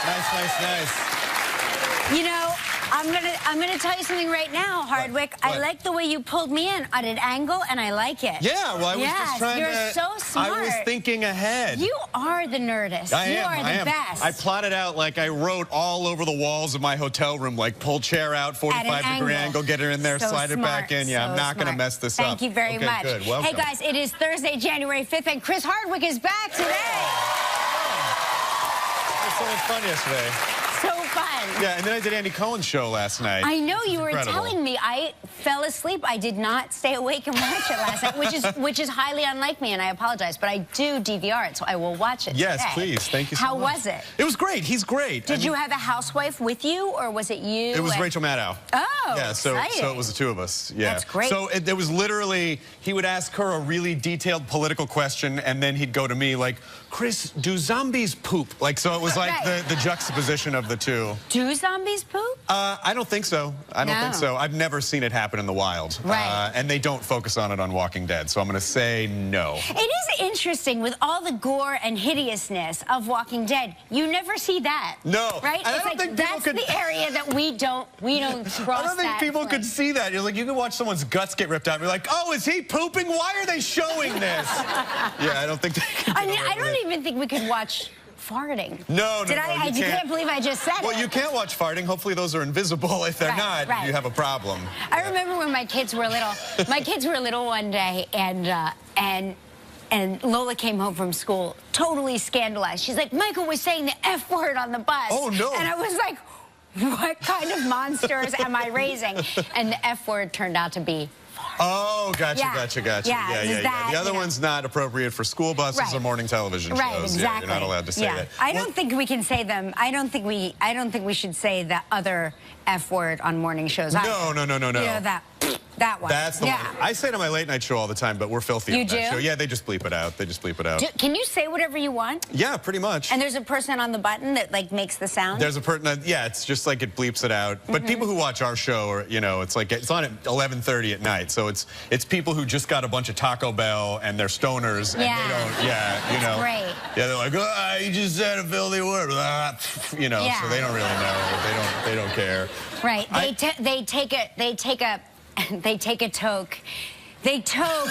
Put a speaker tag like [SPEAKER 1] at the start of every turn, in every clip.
[SPEAKER 1] Nice.
[SPEAKER 2] You know, I'm gonna tell you something right now, Hardwick.
[SPEAKER 1] What?
[SPEAKER 2] I like the way you pulled me in at an angle, and I like it.
[SPEAKER 1] Yeah, well, I was just trying
[SPEAKER 2] you're
[SPEAKER 1] to...
[SPEAKER 2] so smart.
[SPEAKER 1] I was thinking ahead.
[SPEAKER 2] You are the nerdist. You are the best.
[SPEAKER 1] I plotted out, like, I wrote all over the walls of my hotel room, like, pull chair out, 45-degree angle, get her in there,
[SPEAKER 2] so
[SPEAKER 1] slide it back in. Yeah, I'm not going to mess this up.
[SPEAKER 2] Thank you very much.
[SPEAKER 1] Good. Welcome.
[SPEAKER 2] Hey, guys, it is Thursday, January 5th, and Chris Hardwick is back today.
[SPEAKER 1] It was so much fun yesterday.
[SPEAKER 2] So fun.
[SPEAKER 1] Yeah, and then I did Andy Cohen's show last night.
[SPEAKER 2] I know, you were telling me. I fell asleep. I did not stay awake and watch it last night, which is highly unlike me, and I apologize. But I do DVR it, so I will watch it
[SPEAKER 1] Yes,
[SPEAKER 2] today.
[SPEAKER 1] please. Thank you so much.
[SPEAKER 2] How was it?
[SPEAKER 1] It was great. He's great.
[SPEAKER 2] Did you have a housewife with you, or was it you?
[SPEAKER 1] It was Rachel Maddow.
[SPEAKER 2] Oh,
[SPEAKER 1] yeah, so
[SPEAKER 2] exciting.
[SPEAKER 1] it was the two of us. Yeah.
[SPEAKER 2] That's great.
[SPEAKER 1] So it was literally, he would ask her a really detailed political question, and then he'd go to me like, Chris, do zombies poop? Like, so it was like the juxtaposition of the two.
[SPEAKER 2] Do zombies poop?
[SPEAKER 1] I don't think so. I don't think so. I've never seen it happen in the wild.
[SPEAKER 2] Right.
[SPEAKER 1] And they don't focus on it on Walking Dead, so I'm going to say no.
[SPEAKER 2] It is interesting with all the gore and hideousness of Walking Dead. You never see that.
[SPEAKER 1] No.
[SPEAKER 2] Right?
[SPEAKER 1] I
[SPEAKER 2] It's
[SPEAKER 1] don't
[SPEAKER 2] like
[SPEAKER 1] think people
[SPEAKER 2] that's
[SPEAKER 1] could...
[SPEAKER 2] the area that we don't cross.
[SPEAKER 1] I don't think people could see that. You're like, you can watch someone's guts get ripped out and you're like, oh, is he pooping? Why are they showing this? Yeah, I don't think they could.
[SPEAKER 2] I mean, I don't even think we could watch farting.
[SPEAKER 1] No,
[SPEAKER 2] I can't believe I just said it.
[SPEAKER 1] Well, you can't watch farting. Hopefully those are invisible. If they're not, you have a problem.
[SPEAKER 2] I remember when my kids were little. My kids were little one day, and Lola came home from school totally scandalized. She's like, Michael was saying the F word on the bus.
[SPEAKER 1] Oh, no.
[SPEAKER 2] And I was like, what kind of monsters am I raising? And the F word turned out to be
[SPEAKER 1] Oh, gotcha.
[SPEAKER 2] Yeah,
[SPEAKER 1] the other one's not appropriate for school buses or morning television shows.
[SPEAKER 2] Right, exactly.
[SPEAKER 1] Yeah, you're not allowed to say that.
[SPEAKER 2] I don't think we can say them. I don't think we should say the other F word on morning shows.
[SPEAKER 1] No.
[SPEAKER 2] You know, that one.
[SPEAKER 1] That's the one. I say it on my late night show all the time, but we're filthy on that show. Yeah, they just bleep it out.
[SPEAKER 2] Can you say whatever you want?
[SPEAKER 1] Yeah, pretty much.
[SPEAKER 2] And there's a person on the button that like makes the sound?
[SPEAKER 1] There's a person, yeah, it's just like it bleeps it out. But people who watch our show, are, you know, it's like, it's on at 11:30 at night. So it's people who just got a bunch of Taco Bell and they're stoners and they don't, you know.
[SPEAKER 2] Great.
[SPEAKER 1] Yeah, they're like, oh, you just said a filthy word. You know, so they don't really know. They don't care.
[SPEAKER 2] Right. They take a toke. They toke.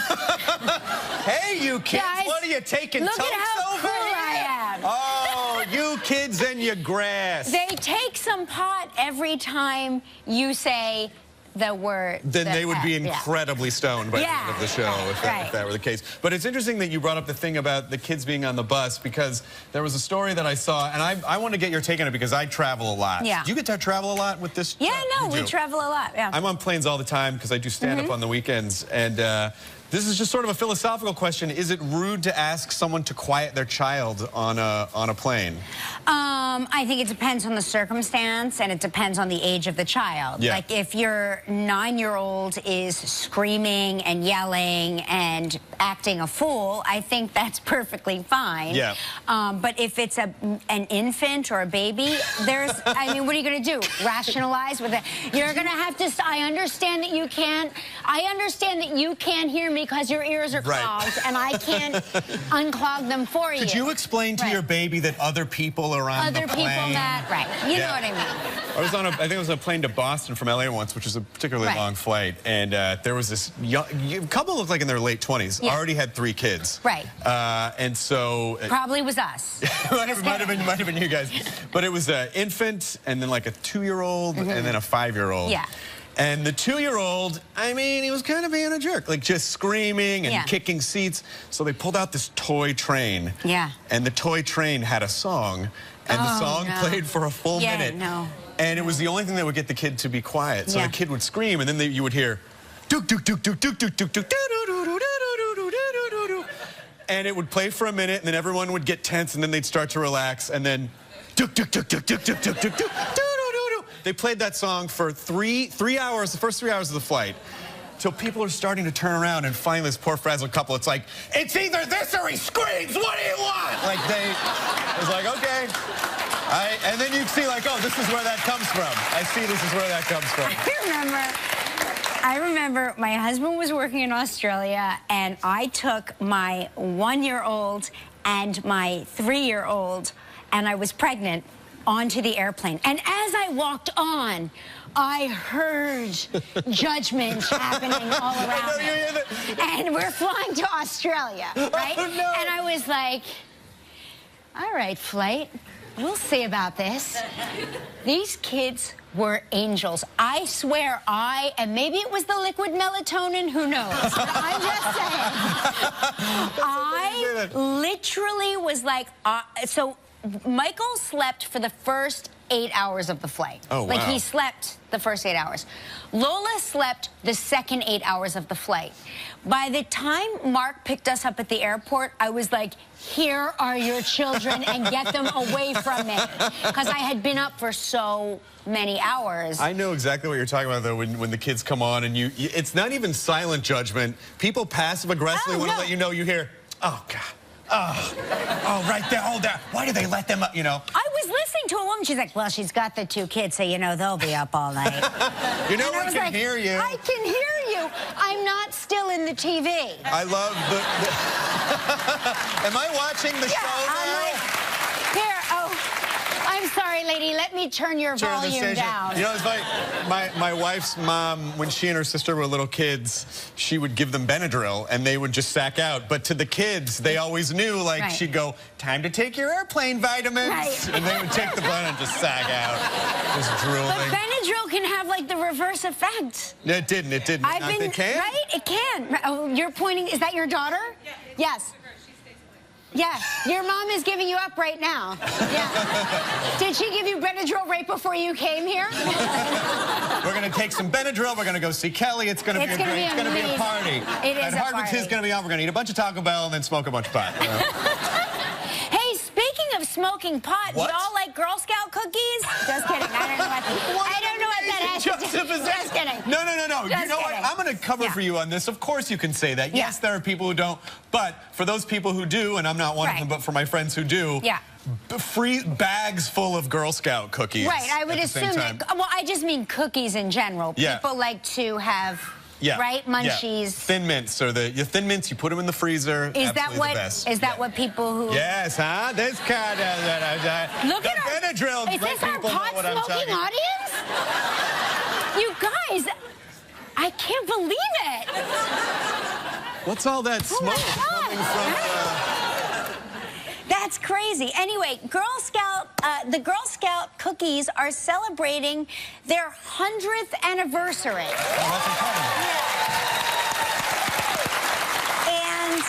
[SPEAKER 1] Hey, you kids,
[SPEAKER 2] guys,
[SPEAKER 1] what are you taking
[SPEAKER 2] look
[SPEAKER 1] tokes
[SPEAKER 2] at how
[SPEAKER 1] over
[SPEAKER 2] cool
[SPEAKER 1] here?
[SPEAKER 2] I am.
[SPEAKER 1] Oh, you kids and your grass.
[SPEAKER 2] They take some pot every time you say the word.
[SPEAKER 1] Then they would be incredibly stoned by the end of the show if that were the case. But it's interesting that you brought up the thing about the kids being on the bus, because there was a story that I saw, and I want to get your take on it because I travel a lot.
[SPEAKER 2] Yeah.
[SPEAKER 1] Do you get to travel a lot with this?
[SPEAKER 2] Yeah, no, we travel a lot,
[SPEAKER 1] I'm on planes all the time because I do stand-up on the weekends, and this is just sort of a philosophical question. Is it rude to ask someone to quiet their child on a plane?
[SPEAKER 2] I think it depends on the circumstance, and it depends on the age of the child.
[SPEAKER 1] Yeah.
[SPEAKER 2] Like if your 9-year-old is screaming and yelling and acting a fool, I think that's perfectly fine.
[SPEAKER 1] Yeah.
[SPEAKER 2] But if it's an infant or a baby, I mean, what are you going to do? Rationalize with it? You're going to have to. I understand that you can't hear me because your ears are clogged, and I can't unclog them for you.
[SPEAKER 1] Could you explain to your baby that other people are on the plane?
[SPEAKER 2] Other people you know what I mean.
[SPEAKER 1] I was on I think it was a plane to Boston from LA once, which is a particularly long flight, and there was this couple looked like in their late 20s, already had 3 kids.
[SPEAKER 2] Right.
[SPEAKER 1] And so
[SPEAKER 2] probably was us.
[SPEAKER 1] might have been you guys. But it was an infant, and then like a 2-year-old, and then a 5-year-old.
[SPEAKER 2] Yeah.
[SPEAKER 1] And the 2-year-old, I mean, he was kind of being a jerk, like just screaming and kicking seats. So they pulled out this toy train. Yeah. And the toy train had a song, and the song played for a full minute. And it was the only thing that would get the kid to be quiet. So the kid would scream, and then you would hear, "Duk duk duk duk duk duk duk duk." And it would play for a minute, and then everyone would get tense, and then they'd start to relax, and then duk duk duk duk duk duk duk duk duk. They played that song for 3 hours, the first 3 hours of the flight, till people are starting to turn around, and finally this poor frazzled couple, it's like, it's either this or he screams, what do you want? Like it was like, okay. And then you see like, oh, this is where that comes from. I see this is where that comes from.
[SPEAKER 2] I remember my husband was working in Australia, and I took my 1-year-old and my 3-year-old, and I was pregnant. onto the airplane. And as I walked on, I heard judgment happening all around me. And we're flying to Australia, right?
[SPEAKER 1] Oh, no.
[SPEAKER 2] And I was like, all right, flight, we'll see about this. These kids were angels. I swear and maybe it was the liquid melatonin, who knows? But I'm just saying, I literally was like, so Michael slept for the first 8 hours of the flight.
[SPEAKER 1] Oh, wow.
[SPEAKER 2] Like, he slept the first 8 hours. Lola slept the second 8 hours of the flight. By the time Mark picked us up at the airport, I was like, here are your children and get them away from me. Because I had been up for so many hours.
[SPEAKER 1] I know exactly what you're talking about, though, when the kids come on and it's not even silent judgment. People passive-aggressively want to let you know. You hear, oh, God. Oh, right there, hold there. Why do they let them up, you know?
[SPEAKER 2] I was listening to a woman, she's like, well, she's got the 2 kids, so, you know, they'll be up all night.
[SPEAKER 1] You know, we can hear you.
[SPEAKER 2] I can hear you. I'm not still in the TV.
[SPEAKER 1] I love the Am I watching the show now?
[SPEAKER 2] I'm like, here, I'm sorry, lady, let me turn your volume down.
[SPEAKER 1] You know, it's like my wife's mom, when she and her sister were little kids, she would give them Benadryl, and they would just sack out. But to the kids, they always knew, like, she'd go, time to take your airplane vitamins. Right. And they would take the bun and just sag out. Just drooling.
[SPEAKER 2] But Benadryl can have, like, the reverse effect.
[SPEAKER 1] No, it didn't. It didn't. It can?
[SPEAKER 2] Right? It can. Oh, you're pointing. Is that your daughter? Yeah. Yes. Yeah, your mom is giving you up right now. Yeah. Did she give you Benadryl right before you came here?
[SPEAKER 1] We're going to take some Benadryl. We're going to go see Kelly. It's going to be a party.
[SPEAKER 2] It is
[SPEAKER 1] and Hardwick's is going to be on. We're going to eat a bunch of Taco Bell and then smoke a bunch of pot. You know?
[SPEAKER 2] Hey, speaking of smoking pot, do y'all like Girl Scout cookies? Just kidding. I don't know what that has to do. Just kidding.
[SPEAKER 1] No. You know what? I'm going to cover for you on this. Of course you can say that. Yes, there are people who don't. But for those people who do, and I'm not one of them, but for my friends who do, free bags full of Girl Scout cookies.
[SPEAKER 2] Right, I would assume that, well, I just mean cookies in general. People like to have, right, munchies.
[SPEAKER 1] Thin Mints, or your Thin Mints, you put them in the freezer.
[SPEAKER 2] Is that what people who...
[SPEAKER 1] Yes, huh? This kind of...
[SPEAKER 2] Look at our...
[SPEAKER 1] Benadryl.
[SPEAKER 2] Is this our pot-smoking audience? You guys, I can't believe it.
[SPEAKER 1] What's all that smoke coming from?
[SPEAKER 2] That's crazy. Anyway, the Girl Scout cookies are celebrating their 100th anniversary.
[SPEAKER 1] Oh, that's incredible.
[SPEAKER 2] And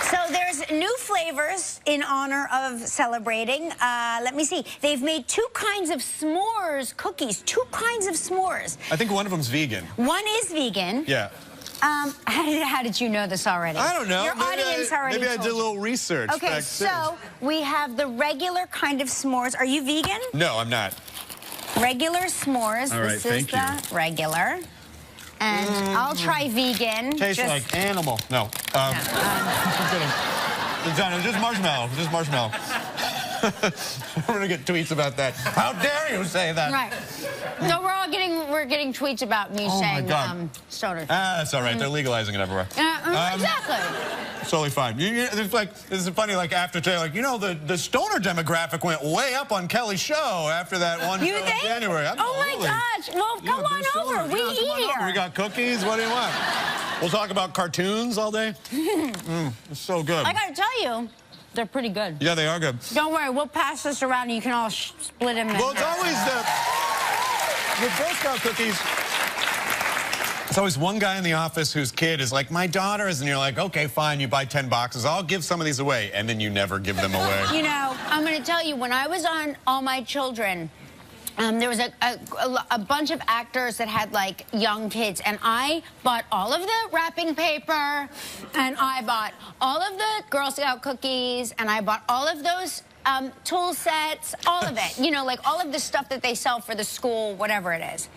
[SPEAKER 2] so there's new flavors in honor of celebrating. Let me see. They've made 2 kinds of s'mores cookies. 2 kinds of s'mores.
[SPEAKER 1] I think one of them's vegan.
[SPEAKER 2] One is vegan.
[SPEAKER 1] Yeah.
[SPEAKER 2] How did you know this already?
[SPEAKER 1] I don't know.
[SPEAKER 2] Your audience already
[SPEAKER 1] Maybe I did a little research.
[SPEAKER 2] Okay, so we have the regular kind of s'mores. Are you vegan?
[SPEAKER 1] No, I'm not.
[SPEAKER 2] Regular s'mores.
[SPEAKER 1] All right,
[SPEAKER 2] this is the regular. And I'll try vegan.
[SPEAKER 1] Tastes like animal. No. I'm kidding. It's done. It's just marshmallow. Just marshmallow. We're gonna get tweets about that. How dare you say that?
[SPEAKER 2] Right. So we're getting tweets about me saying stoner.
[SPEAKER 1] That's all right. They're legalizing it everywhere.
[SPEAKER 2] Exactly.
[SPEAKER 1] It's totally fine. It's funny, like, after today, like, you know, the stoner demographic went way up on Kelly's show after that one show in January.
[SPEAKER 2] Oh my gosh. Well, come on over. We eat here.
[SPEAKER 1] We got cookies. What do you want? We'll talk about cartoons all day. It's so good.
[SPEAKER 2] I gotta tell you, they're pretty good.
[SPEAKER 1] Yeah, they are good.
[SPEAKER 2] Don't worry, we'll pass this around and you can all split them.
[SPEAKER 1] Well, it's always with Girl Scout cookies, it's always one guy in the office whose kid is like, my daughter's, and you're like, okay, fine, you buy 10 boxes. I'll give some of these away, and then you never give them away.
[SPEAKER 2] You know, I'm going to tell you, when I was on All My Children, there was a bunch of actors that had, like, young kids, and I bought all of the wrapping paper, and I bought all of the Girl Scout cookies, and I bought all of those tool sets, all of it. You know, like, all of the stuff that they sell for the school, whatever it is.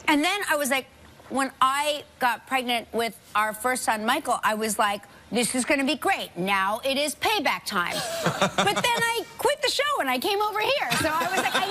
[SPEAKER 2] And then I was like, when I got pregnant with our first son, Michael, I was like, this is going to be great. Now it is payback time. But then I quit the show and I came over here. So I was like, I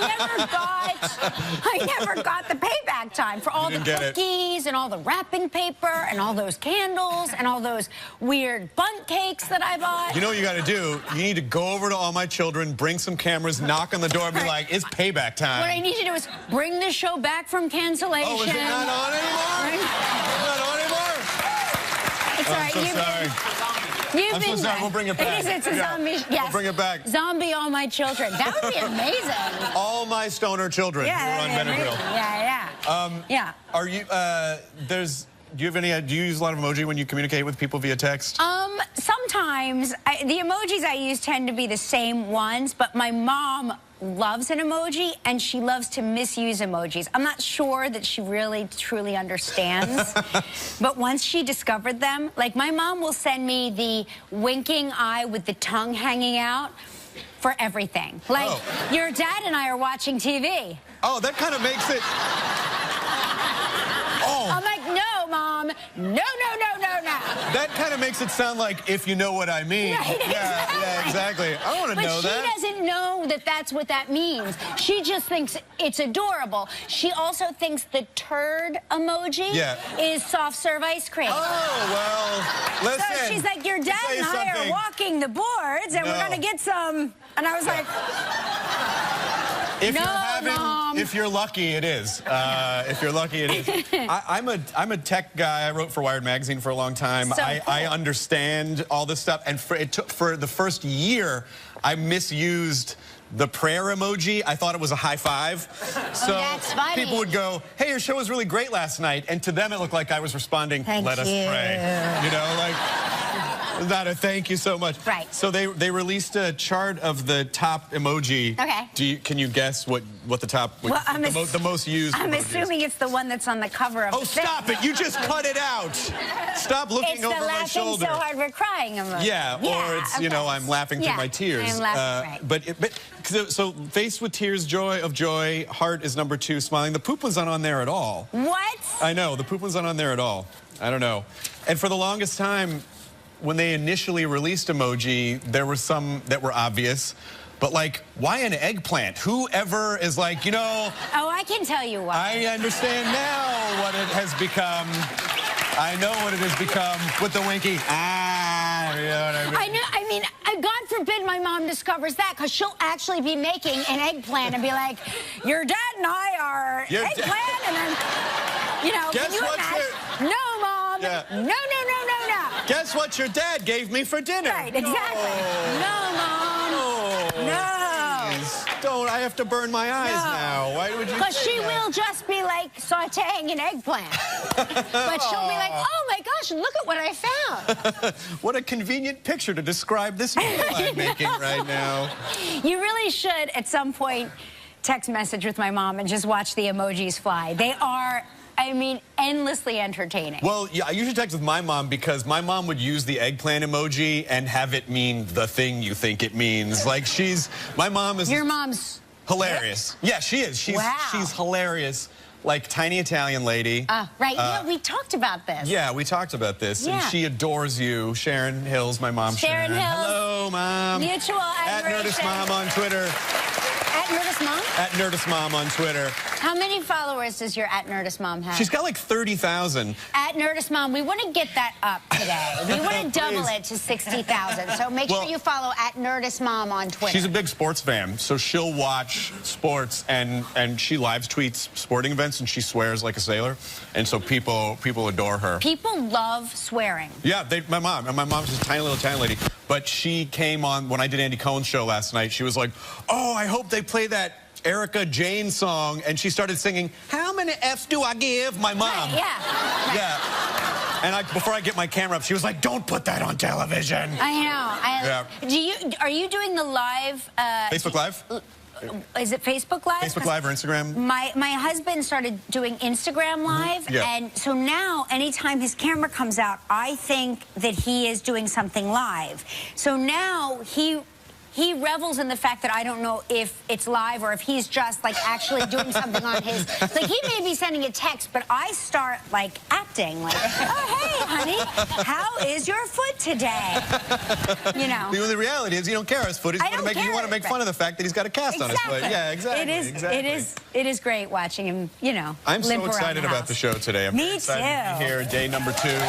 [SPEAKER 2] never got the payback time for all the cookies and all the wrapping paper and all those candles and all those weird bundt cakes that I bought.
[SPEAKER 1] You know what you got to do? You need to go over to All My Children, bring some cameras, knock on the door, and be like, it's payback time.
[SPEAKER 2] What I need to do is bring the show back from cancellation.
[SPEAKER 1] Oh, is it not on anymore? It's not on anymore?
[SPEAKER 2] It's all right.
[SPEAKER 1] I'm so sorry.
[SPEAKER 2] I'm
[SPEAKER 1] so sorry. We'll bring it back.
[SPEAKER 2] It's a zombie. Yes.
[SPEAKER 1] We'll bring it back.
[SPEAKER 2] Zombie All My Children. That would be amazing.
[SPEAKER 1] All My Stoner Children.
[SPEAKER 2] Yeah,
[SPEAKER 1] on Benadryl.
[SPEAKER 2] Yeah.
[SPEAKER 1] Are you? Do you have any? Do you use a lot of emoji when you communicate with people via text?
[SPEAKER 2] Sometimes the emojis I use tend to be the same ones, but my mom loves an emoji and she loves to misuse emojis. I'm not sure that she really truly understands, but once she discovered them, like my mom will send me the winking eye with the tongue hanging out for everything. Like, your dad and I are watching TV.
[SPEAKER 1] Oh, that kind of makes it...
[SPEAKER 2] I'm like, no, Mom. No.
[SPEAKER 1] That kind of makes it sound like, if you know what I mean.
[SPEAKER 2] Right,
[SPEAKER 1] yeah, exactly. I want to know that.
[SPEAKER 2] But she doesn't know that that's what that means. She just thinks it's adorable. She also thinks the turd emoji is soft serve ice cream.
[SPEAKER 1] Oh, well, listen.
[SPEAKER 2] So she's like, your dad and I are walking the boards, and we're going to get some... And I was like...
[SPEAKER 1] If you're lucky, it is. If you're lucky, it is. I'm a tech guy. I wrote for Wired Magazine for a long time.
[SPEAKER 2] So
[SPEAKER 1] I understand all this stuff. And for the first year, I misused the prayer emoji. I thought it was a high five. So
[SPEAKER 2] that's funny.
[SPEAKER 1] People would go, hey, your show was really great last night. And to them, it looked like I was responding, let us pray. You know, like... Not a thank you so much.
[SPEAKER 2] Right.
[SPEAKER 1] So they released a chart of the top emoji.
[SPEAKER 2] Okay.
[SPEAKER 1] Can you guess what the top, the most used
[SPEAKER 2] I'm assuming it's the one that's on the cover of the thing.
[SPEAKER 1] Stop it. You just cut it out. Stop looking over my shoulder.
[SPEAKER 2] It's the laughing so hard we're crying emoji.
[SPEAKER 1] Yeah, or it's, you know, I'm laughing through my tears.
[SPEAKER 2] I'm laughing,
[SPEAKER 1] But so face with tears, joy of joy, heart is number 2, smiling. The poop one's not on there at all.
[SPEAKER 2] What?
[SPEAKER 1] I know. The poop one's not on there at all. I don't know. And for the longest time, when they initially released emoji, there were some that were obvious. But, like, why an eggplant? Whoever is like, you know...
[SPEAKER 2] Oh, I can tell you why.
[SPEAKER 1] I understand now what it has become. I know what it has become with the winky. You know what I mean?
[SPEAKER 2] I mean, God forbid my mom discovers that, because she'll actually be making an eggplant and be like, your dad and I are eggplant, and then, you know,
[SPEAKER 1] can you imagine?
[SPEAKER 2] No, Mom.
[SPEAKER 1] Yeah.
[SPEAKER 2] No.
[SPEAKER 1] Guess what your dad gave me for dinner?
[SPEAKER 2] Right, exactly. No, Mom. No.
[SPEAKER 1] Please. Don't. I have to burn my eyes now. Why would you say
[SPEAKER 2] Because she will just be, like, sautéing an eggplant. But she'll be like, oh, my gosh, look at what I found.
[SPEAKER 1] What a convenient picture to describe this meal I'm making right now.
[SPEAKER 2] You really should, at some point, text message with my mom and just watch the emojis fly. They are... I mean, endlessly entertaining.
[SPEAKER 1] Well, yeah, I usually text with my mom because my mom would use the eggplant emoji and have it mean the thing you think it means. Like, my mom is...
[SPEAKER 2] Your mom's...
[SPEAKER 1] hilarious. Yeah, she is. She's hilarious. Like, tiny Italian lady.
[SPEAKER 2] Right. Yeah, we talked about this.
[SPEAKER 1] Yeah, we talked about this.
[SPEAKER 2] Yeah.
[SPEAKER 1] And she adores you. Sharon Hills, my mom.
[SPEAKER 2] Sharon Hills.
[SPEAKER 1] Hello, Mom.
[SPEAKER 2] Mutual admiration.
[SPEAKER 1] At Nerdist Mom on Twitter.
[SPEAKER 2] At Nerdist Mom?
[SPEAKER 1] At Nerdist Mom on Twitter.
[SPEAKER 2] How many followers does your At Nerdist Mom have?
[SPEAKER 1] She's got like 30,000.
[SPEAKER 2] At Nerdist Mom, we want to get that up today. We want to double it to 60,000. So make sure you follow At Nerdist Mom on Twitter.
[SPEAKER 1] She's a big sports fan, so she'll watch sports and she live tweets sporting events and she swears like a sailor. And so people adore her.
[SPEAKER 2] People love swearing.
[SPEAKER 1] Yeah, my mom's just a tiny little Italian lady. But she came on when I did Andy Cohen's show last night. She was like, oh, I hope they play that Erica Jane song. And she started singing, how many F's do I give? My mom.
[SPEAKER 2] Right, yeah.
[SPEAKER 1] Yeah. And before I get my camera up, she was like, don't put that on television.
[SPEAKER 2] I know. Are you doing the live?
[SPEAKER 1] Facebook Live?
[SPEAKER 2] Is it Facebook Live?
[SPEAKER 1] Facebook Live or Instagram?
[SPEAKER 2] My husband started doing Instagram Live, and so now anytime his camera comes out, I think that he is doing something live. So now he he revels in the fact that I don't know if it's live or if he's just like actually doing something on his. Like he may be sending a text, but I start like acting like, oh hey honey, how is your foot today? You know.
[SPEAKER 1] The reality is you don't care his foot. You want to make fun of the fact that he's got a cast on his foot. Yeah, exactly.
[SPEAKER 2] It is great watching him. You know.
[SPEAKER 1] I'm so excited about the show today. I'm
[SPEAKER 2] Me
[SPEAKER 1] excited to be here, day number 2.
[SPEAKER 2] Is it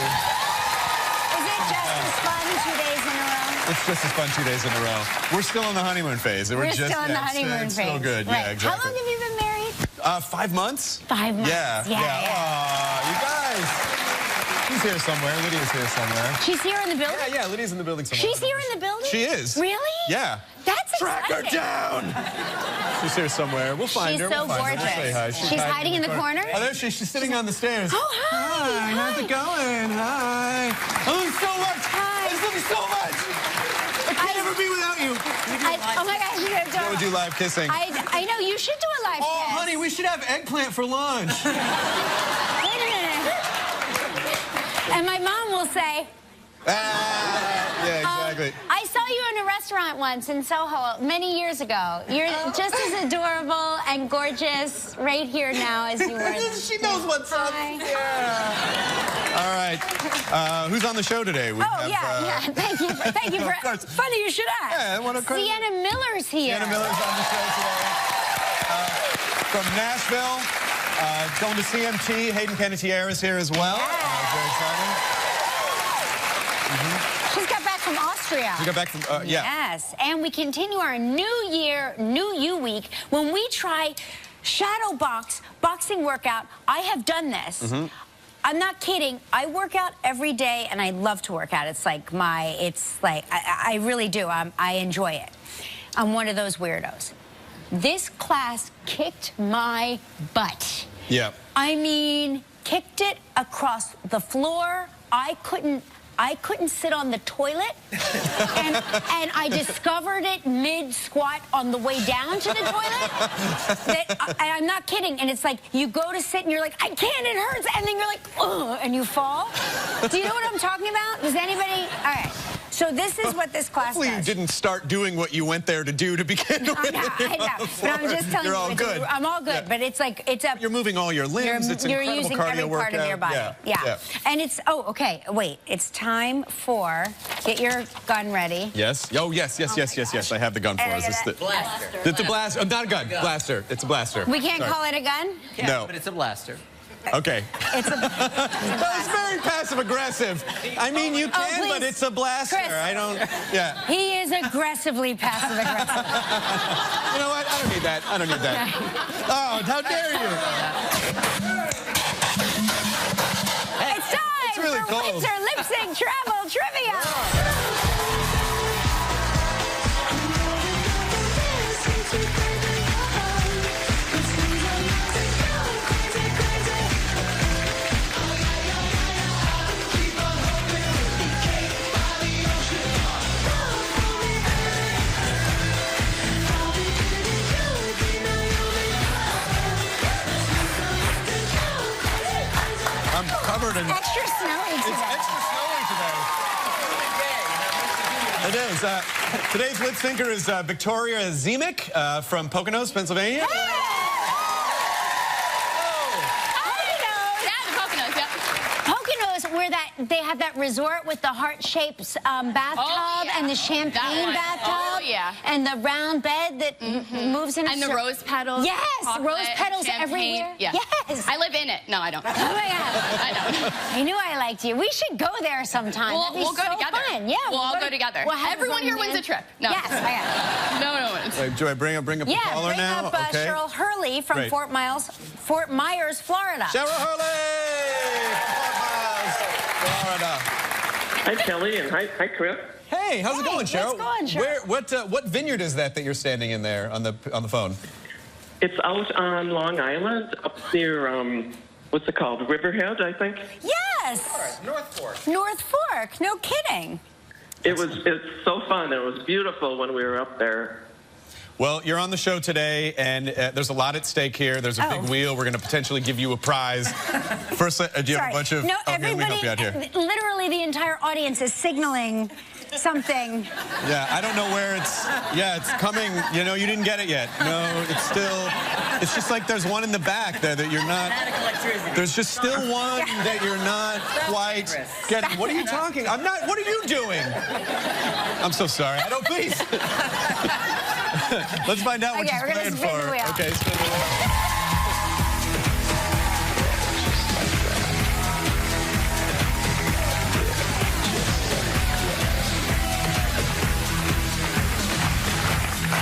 [SPEAKER 2] just as fun 2 days in a row?
[SPEAKER 1] It's just as fun 2 days in a row. We're still in the honeymoon phase.
[SPEAKER 2] We're still in the honeymoon phase.
[SPEAKER 1] Still good.
[SPEAKER 2] Right.
[SPEAKER 1] Yeah, exactly.
[SPEAKER 2] How long have you been married?
[SPEAKER 1] 5 months.
[SPEAKER 2] 5 months.
[SPEAKER 1] Yeah. Aw, you guys. She's here somewhere. Lydia's here somewhere.
[SPEAKER 2] She's here in the building?
[SPEAKER 1] Yeah, Lydia's in the building somewhere.
[SPEAKER 2] She's here in the building?
[SPEAKER 1] She is.
[SPEAKER 2] Really?
[SPEAKER 1] Yeah.
[SPEAKER 2] That's
[SPEAKER 1] exciting. Track her down. She's here somewhere. We'll find her.
[SPEAKER 2] She's so gorgeous.
[SPEAKER 1] We'll say hi.
[SPEAKER 2] She's hiding in the corner?
[SPEAKER 1] Oh, there she is. She's sitting on the stairs.
[SPEAKER 2] Oh, hi.
[SPEAKER 1] Hi. How's it going? Hi. I love you so much.
[SPEAKER 2] Hi.
[SPEAKER 1] I just love you so much. I can't ever be without you.
[SPEAKER 2] Oh my gosh, you're adorable.
[SPEAKER 1] We'll do live kissing.
[SPEAKER 2] I know, you should do a live kiss.
[SPEAKER 1] Oh, honey, we should have eggplant for lunch.
[SPEAKER 2] Wait a minute. And my mom will say,
[SPEAKER 1] yeah, exactly.
[SPEAKER 2] I saw you in a restaurant once in Soho many years ago. You're just as adorable and gorgeous right here now as you were.
[SPEAKER 1] She knows what's up. Yeah. All right. Who's on the show today? We have,
[SPEAKER 2] yeah. Thank you. Thank you for. Funny you should ask.
[SPEAKER 1] Yeah,
[SPEAKER 2] Sienna Miller's here.
[SPEAKER 1] Sienna Miller's on the show today. From Nashville. Going to CMT. Hayden Panettiere is here as well. Very exciting.
[SPEAKER 2] She's got back from Austria.
[SPEAKER 1] She got back from, yeah.
[SPEAKER 2] Yes, and we continue our New Year, New You week when we try shadow boxing workout. I have done this. I'm not kidding. I work out every day, and I love to work out. It's like I really do. I enjoy it. I'm one of those weirdos. This class kicked my butt.
[SPEAKER 1] Yeah.
[SPEAKER 2] I mean, kicked it across the floor. I couldn't sit on the toilet, and I discovered it mid-squat on the way down to the toilet. I'm not kidding. And it's like, you go to sit and you're like, I can't, it hurts. And then you're like, ugh, and you fall. Do you know what I'm talking about? Does anybody? All right. So this is what this class
[SPEAKER 1] Hopefully
[SPEAKER 2] does.
[SPEAKER 1] you didn't start doing what you went there to do to begin with.
[SPEAKER 2] I know. But I'm just telling you.
[SPEAKER 1] You're all good.
[SPEAKER 2] I'm all good. Yeah. But it's like, it's a...
[SPEAKER 1] You're moving all your limbs. It's
[SPEAKER 2] you're
[SPEAKER 1] incredible
[SPEAKER 2] using
[SPEAKER 1] cardio
[SPEAKER 2] every part
[SPEAKER 1] workout.
[SPEAKER 2] of your body. Yeah. And it's... Oh, okay. Wait. It's time for... Get your gun ready.
[SPEAKER 1] Yes. Oh, yes. I have the gun for us. It's the blaster. It's a blaster. Not a gun. Blaster. It's a blaster.
[SPEAKER 2] We can't call it a gun?
[SPEAKER 3] Yeah,
[SPEAKER 1] no.
[SPEAKER 3] But it's a blaster.
[SPEAKER 1] Okay.
[SPEAKER 2] It's
[SPEAKER 1] very passive-aggressive. I mean, you can, but it's a blaster.
[SPEAKER 2] Chris,
[SPEAKER 1] I don't... Yeah.
[SPEAKER 2] He is aggressively passive-aggressive.
[SPEAKER 1] You know what? I don't need that. I don't need that. Oh, how dare you?
[SPEAKER 2] It's time
[SPEAKER 1] really
[SPEAKER 2] for
[SPEAKER 1] cold.
[SPEAKER 2] Winter Lip Sync Travel Trivia.
[SPEAKER 1] I'm covered in...
[SPEAKER 2] Extra snowy today.
[SPEAKER 1] It's extra snowy today. It is. Today's lip syncer is Victoria Zemek from Poconos, Pennsylvania.
[SPEAKER 2] Where they have that resort with the heart-shaped bathtub and the champagne bathtub and the round bed that moves in
[SPEAKER 4] and the rose petals.
[SPEAKER 2] Yes, rose petals everywhere.
[SPEAKER 4] Yeah.
[SPEAKER 2] Yes.
[SPEAKER 4] I live in it. No, I don't.
[SPEAKER 2] Oh my God.
[SPEAKER 4] I don't.
[SPEAKER 2] I knew I liked you. We should go there sometime.
[SPEAKER 4] We'll go together.
[SPEAKER 2] Fun. Yeah,
[SPEAKER 4] we'll all go together. Everyone here wins a trip. No.
[SPEAKER 2] Yes, I got it.
[SPEAKER 4] No one wins.
[SPEAKER 1] Do I bring up the caller now?
[SPEAKER 2] Yeah, bring up Cheryl Hurley from Fort Myers, Florida.
[SPEAKER 1] Cheryl Hurley! Florida.
[SPEAKER 5] Hi, Kelly, and hi, Chris.
[SPEAKER 1] Hey, how's it going, Cheryl?
[SPEAKER 2] What's going, Cheryl?
[SPEAKER 1] What vineyard is that you're standing in there on the phone?
[SPEAKER 5] It's out on Long Island, up near what's it called, Riverhead, I think.
[SPEAKER 2] Yes.
[SPEAKER 3] North Fork.
[SPEAKER 2] North Fork. No kidding.
[SPEAKER 5] It's so fun. It was beautiful when we were up there.
[SPEAKER 1] Well, you're on the show today, and there's a lot at stake here. There's a big wheel. We're going to potentially give you a prize. First, do you have a bunch of...
[SPEAKER 2] No,
[SPEAKER 1] okay, let me help you out here.
[SPEAKER 2] Literally the entire audience is signaling something.
[SPEAKER 1] Yeah, I don't know where it's... Yeah, it's coming. You know, you didn't get it yet. No, it's still... It's just like there's one in the back there that you're not... There's just still one that you're not quite getting. What are you talking? I'm not... What are you doing? I'm so sorry. I don't... Please. Let's find out what she's playing for. Okay, spin the wheel.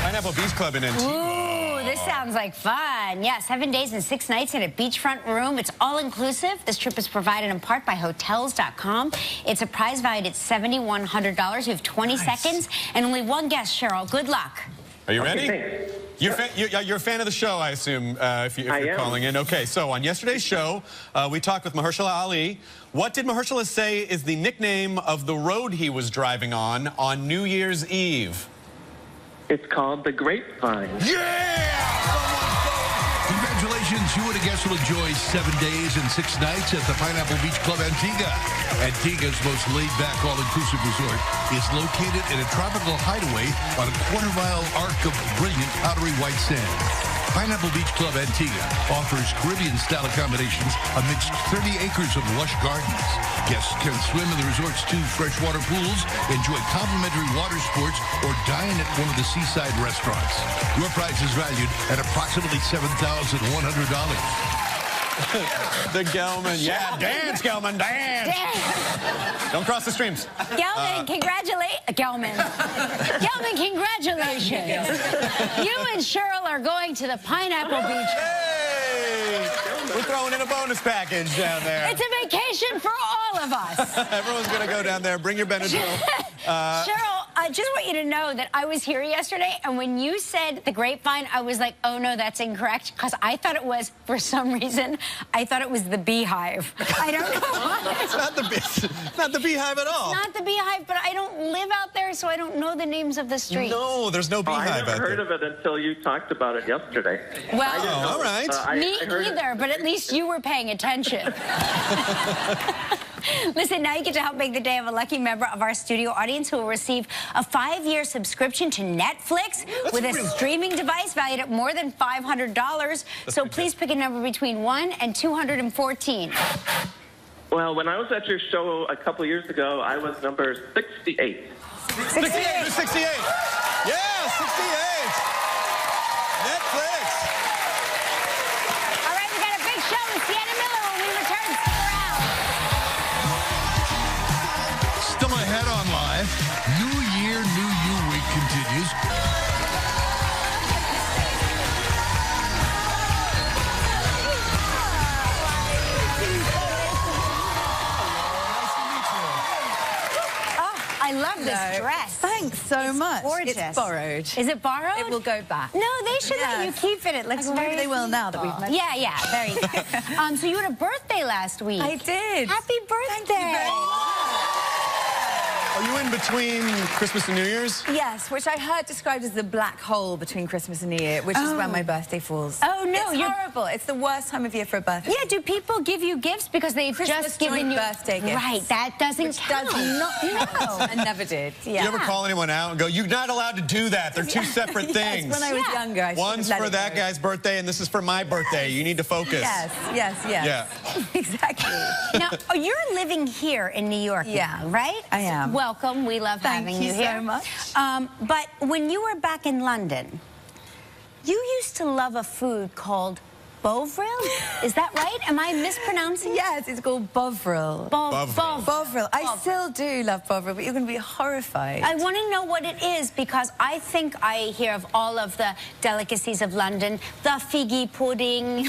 [SPEAKER 1] Pineapple Beach Club in Antigua.
[SPEAKER 2] Ooh, this sounds like fun. Yeah, 7 days and 6 nights in a beachfront room. It's all-inclusive. This trip is provided in part by Hotels.com. It's a prize valued at $7,100. You have 20 seconds and only one guest, Cheryl. Good luck.
[SPEAKER 1] Are you ready? You're a fan of the show, I assume, if you're calling in. Okay, so on yesterday's show, we talked with Mahershala Ali. What did Mahershala say is the nickname of the road he was driving on New Year's Eve?
[SPEAKER 5] It's called the Grapevine.
[SPEAKER 1] Yeah!
[SPEAKER 3] Congratulations, you and a guest will enjoy 7 days and 6 nights at the Pineapple Beach Club Antigua. Antigua's most laid-back, all-inclusive resort is located in a tropical hideaway on a quarter-mile arc of brilliant powdery white sand. Pineapple Beach Club Antigua offers Caribbean-style accommodations amidst 30 acres of lush gardens. Guests can swim in the resort's 2 freshwater pools, enjoy complimentary water sports, or dine at one of the seaside restaurants. Your price is valued at approximately $7,100.
[SPEAKER 1] The Gelman. Yeah, dance, Gelman, dance. Don't cross the streams.
[SPEAKER 2] Gelman, Gelman, congratulations. You and Cheryl are going to the Pineapple Beach.
[SPEAKER 1] Hey! We're throwing in a bonus package down there.
[SPEAKER 2] It's a vacation for all of us.
[SPEAKER 1] Everyone's going to go down there. Bring your Benadryl.
[SPEAKER 2] Cheryl, I just want you to know that I was here yesterday, and when you said the Grapevine, I was like, oh, no, that's incorrect, because I thought it was, for some reason, I thought it was the Beehive. I don't know why.
[SPEAKER 1] It's not the Beehive at all.
[SPEAKER 2] It's not the Beehive, but I don't live out there, so I don't know the names of the streets.
[SPEAKER 1] No, there's no Beehive out there.
[SPEAKER 5] I never heard of it until you talked about it yesterday.
[SPEAKER 2] Well,
[SPEAKER 1] all right.
[SPEAKER 2] Me either, but at least you were paying attention. Listen, now you get to help make the day of a lucky member of our studio audience who will receive a 5-year subscription to Netflix with a streaming device valued at more than $500. So please pick a number between 1 and 214.
[SPEAKER 5] Well, when I was at your show a couple years ago, I was number 68.
[SPEAKER 1] 68. 68. Yeah, 68. Netflix.
[SPEAKER 2] All right, we got a big show with Sienna Miller when we return. Stick around.
[SPEAKER 3] Still ahead on Live. New Year, New You week continues.
[SPEAKER 2] I love this dress.
[SPEAKER 6] Thanks so much.
[SPEAKER 2] Gorgeous.
[SPEAKER 6] It's borrowed.
[SPEAKER 2] Is it borrowed?
[SPEAKER 6] It will go back.
[SPEAKER 2] No, they should let you keep it. It looks very...
[SPEAKER 6] Maybe they will now that we've met.
[SPEAKER 2] Yeah, yeah, there you go. So you had a birthday last week.
[SPEAKER 6] I did.
[SPEAKER 2] Happy birthday.
[SPEAKER 6] Thank you very much.
[SPEAKER 1] Are you in between Christmas and New Year's?
[SPEAKER 6] Yes, which I heard described as the black hole between Christmas and New Year, which is when my birthday falls.
[SPEAKER 2] Oh, no.
[SPEAKER 6] It's horrible. It's the worst time of year for a birthday.
[SPEAKER 2] Yeah, do people give you gifts because they've just given you...
[SPEAKER 6] birthday gifts.
[SPEAKER 2] Right, that doesn't count.
[SPEAKER 6] Does not count. I never did. Yeah.
[SPEAKER 1] You ever call anyone out and go, you're not allowed to do that. They're two seperate things.
[SPEAKER 6] When I was younger, I
[SPEAKER 1] One's for that guy's birthday, and this is for my birthday. You need to focus.
[SPEAKER 6] Yes.
[SPEAKER 1] Yeah.
[SPEAKER 6] Exactly.
[SPEAKER 2] Now, you're living here in New York now, right?
[SPEAKER 6] I am.
[SPEAKER 2] Welcome. We love having you here.
[SPEAKER 6] Thank you so much.
[SPEAKER 2] But when you were back in London, you used to love a food called Bovril? Is that right? Am I mispronouncing it?
[SPEAKER 6] Yes, it's called Bovril. Bovril. I still do love Bovril, but you're going to be horrified.
[SPEAKER 2] I want to know what it is because I think I hear of all of the delicacies of London. The figgy pudding,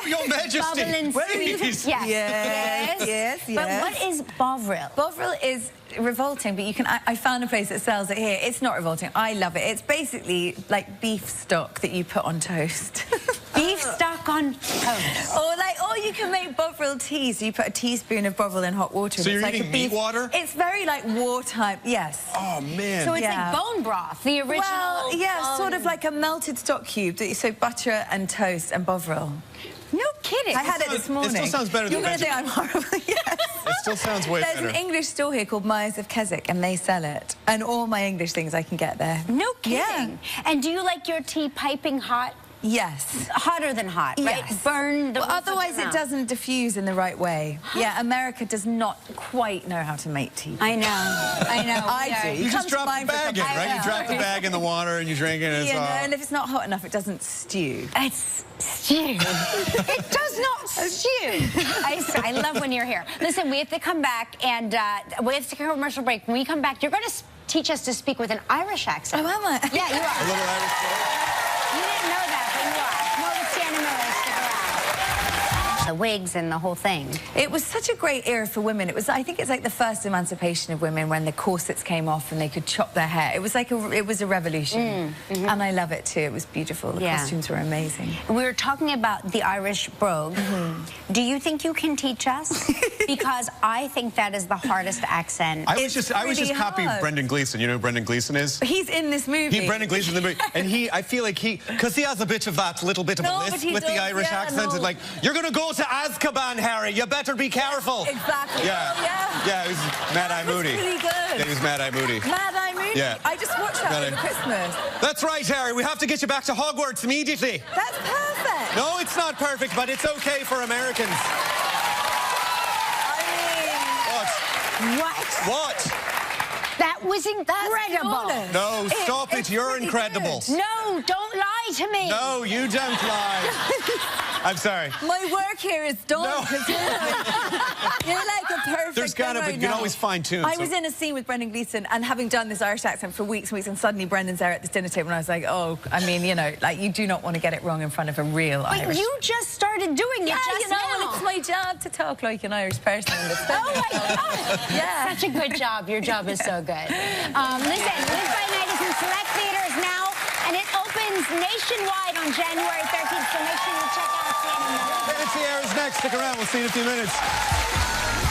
[SPEAKER 1] Your Majesty, please.
[SPEAKER 2] Yes. But what is Bovril?
[SPEAKER 6] Bovril is revolting, but you can... I found a place that sells it here. It's not revolting. I love it. It's basically like beef stock that you put on toast.
[SPEAKER 2] Beef stock on toast.
[SPEAKER 6] Or you can make Bovril tea, so you put a teaspoon of Bovril in hot water.
[SPEAKER 1] So
[SPEAKER 6] and
[SPEAKER 1] you're
[SPEAKER 6] it's
[SPEAKER 1] eating
[SPEAKER 6] like
[SPEAKER 1] meat water?
[SPEAKER 6] It's very like wartime, yes.
[SPEAKER 1] Oh, man.
[SPEAKER 2] So it's like bone broth, the original...
[SPEAKER 6] Well, yeah, sort of like a melted stock cube. So butter and toast and Bovril.
[SPEAKER 2] No kidding.
[SPEAKER 6] I had it this morning.
[SPEAKER 1] It still sounds better than
[SPEAKER 6] You're going to think I'm horrible. Yes.
[SPEAKER 1] It still sounds way
[SPEAKER 6] There's
[SPEAKER 1] better.
[SPEAKER 6] an English store here called Myers of Keswick, and they sell it. And all my English things I can get there.
[SPEAKER 2] No kidding.
[SPEAKER 6] Yeah.
[SPEAKER 2] And do you like your tea piping hot?
[SPEAKER 6] Yes.
[SPEAKER 2] Hotter than hot, right?
[SPEAKER 6] Yes.
[SPEAKER 2] Burn the
[SPEAKER 6] Well, otherwise it doesn't diffuse in the right way. Yeah, America does not quite know how to make tea.
[SPEAKER 2] I know.
[SPEAKER 6] I do.
[SPEAKER 1] You
[SPEAKER 6] Come
[SPEAKER 1] just
[SPEAKER 6] to
[SPEAKER 1] drop the
[SPEAKER 6] mine for
[SPEAKER 1] bag in,
[SPEAKER 6] something.
[SPEAKER 1] right? You drop the bag in the water and you drink it and it's all...
[SPEAKER 6] and if it's not hot enough, it doesn't stew.
[SPEAKER 2] It's stew. It does not stew. I love when you're here. Listen, we have to come back and we have to take a commercial break. When we come back, you're going to teach us to speak with an Irish accent.
[SPEAKER 6] Oh, am I?
[SPEAKER 2] Yeah, you are.
[SPEAKER 1] A little Irish
[SPEAKER 2] You didn't know that, but you are. More with Sienna Miller. Stick around. The wigs and the whole thing.
[SPEAKER 6] It was such a great era for women. It was, I think it's like the first emancipation of women when the corsets came off and they could chop their hair. It was like it was a revolution. And I love it too. It was beautiful. The costumes were amazing.
[SPEAKER 2] We were talking about the Irish brogue. Do you think you can teach us? Because I think that is the hardest accent.
[SPEAKER 1] I was just copying
[SPEAKER 6] hard.
[SPEAKER 1] Brendan Gleeson. You know who Brendan Gleeson is?
[SPEAKER 6] He's in this movie.
[SPEAKER 1] Brendan Gleeson in the movie. And I feel like because he has a bit of that little bit of a lisp with the Irish accent. And like, you're going to go to Azkaban, Harry. You better be careful.
[SPEAKER 6] Exactly.
[SPEAKER 1] Yeah, it was Mad Eye Moody.
[SPEAKER 6] Really good.
[SPEAKER 1] Yeah, he was Mad Eye Moody.
[SPEAKER 6] Mad Eye Moody?
[SPEAKER 1] Yeah.
[SPEAKER 6] I just watched that over Christmas.
[SPEAKER 1] That's right, Harry. We have to get you back to Hogwarts immediately.
[SPEAKER 6] That's perfect.
[SPEAKER 1] No, it's not perfect, but it's okay for Americans. What?
[SPEAKER 2] That was incredible.
[SPEAKER 1] No, stop it. You're incredible.
[SPEAKER 2] No, don't lie to me.
[SPEAKER 1] No, you don't lie. I'm sorry.
[SPEAKER 6] My work here is done.
[SPEAKER 1] No.
[SPEAKER 6] You're like a perfect
[SPEAKER 1] There's gotta be,
[SPEAKER 6] right
[SPEAKER 1] you can
[SPEAKER 6] now.
[SPEAKER 1] always fine tune.
[SPEAKER 6] I was in a scene with Brendan Gleeson and having done this Irish accent for weeks and weeks, and suddenly Brendan's there at this dinner table and I was like, oh, I mean, you know, like you do not want to get it wrong in front of a real
[SPEAKER 2] But
[SPEAKER 6] Irish.
[SPEAKER 2] you just started doing it just
[SPEAKER 6] you know,
[SPEAKER 2] now.
[SPEAKER 6] it's my job to talk like an Irish person.
[SPEAKER 2] Oh my God!
[SPEAKER 6] Yeah.
[SPEAKER 2] Such a good job. Your job is so good. Listen, Live by Night is in select theaters now, and it opens nationwide on January 13th. So make sure you check out Sienna Miller.
[SPEAKER 1] Panettiere is next. Stick around. We'll see you in a few minutes.